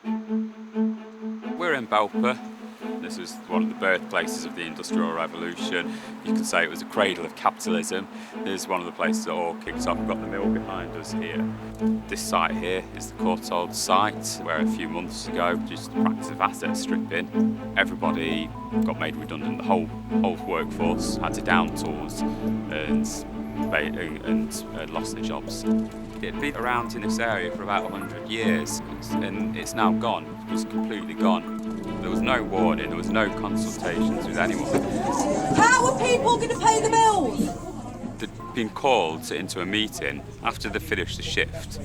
We're in Belper. This was one of the birthplaces of the Industrial Revolution. You could say it was a cradle of capitalism. This is one of the places that all kicked off. We've got the mill behind us here. This site here is the Courtauld Sites, where a few months ago, just the practice of asset stripping, everybody got made redundant. The whole workforce had to down tools and lost their jobs. It'd been around in this area for about 100 years, and it's now gone. It's completely gone. There was no warning, there was no consultations with anyone. How are people going to pay the bills? They'd been called into a meeting after they finished the shift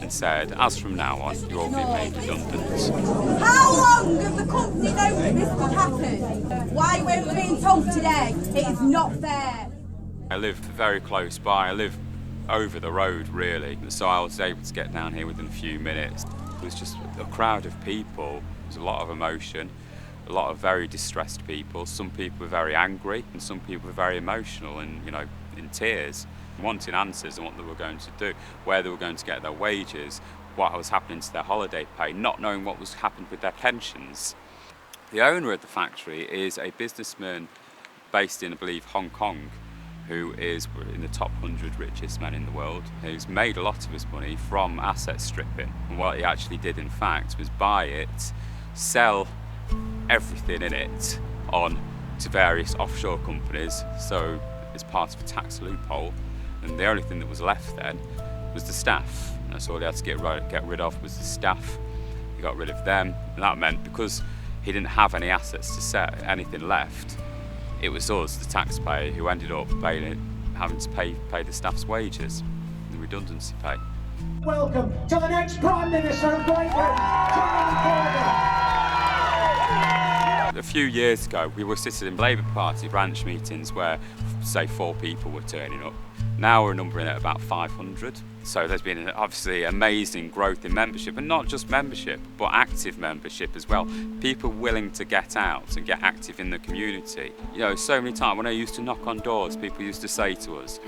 and said, as from now on, you're all being made redundant. How long have the company known this would happen? Why we're being told today it is not fair? I live very close by. I live over the road, really, so I was able to get down here within a few minutes. It was just a crowd of people. There was a lot of emotion, a lot of very distressed people. Some people were very angry and some people were very emotional and, in tears, wanting answers on what they were going to do, where they were going to get their wages, what was happening to their holiday pay, not knowing what was happening with their pensions. The owner of the factory is a businessman based in, I believe, Hong Kong, who is in the top 100 richest men in the world, who's made a lot of his money from asset stripping. And what he actually did, in fact, was buy it, sell everything in it on to various offshore companies, so it's part of a tax loophole. And the only thing that was left then was the staff. And that's all he had to get rid of was the staff. He got rid of them, and that meant because he didn't have any assets to sell, anything left, it was us, the taxpayer, who ended up having to pay the staff's wages, the redundancy pay. Welcome to the next Prime Minister of Great Britain, John Corbyn. A few years ago, we were sitting in Labour Party branch meetings where, say, 4 people were turning up. Now we're numbering at about 500. So there's been obviously amazing growth in membership, and not just membership, but active membership as well. People willing to get out and get active in the community. So many times when I used to knock on doors, people used to say to us,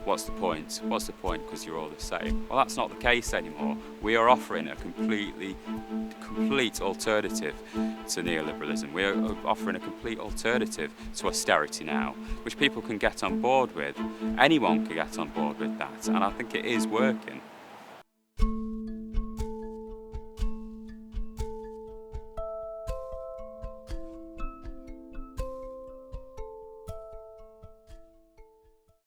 what's the point? What's the point? Because you're all the same. Well, that's not the case anymore. We are offering a complete alternative to neoliberalism. We are offering a complete alternative to austerity now, which people can get on board with. Anyone can get on board with that, and I think it is working.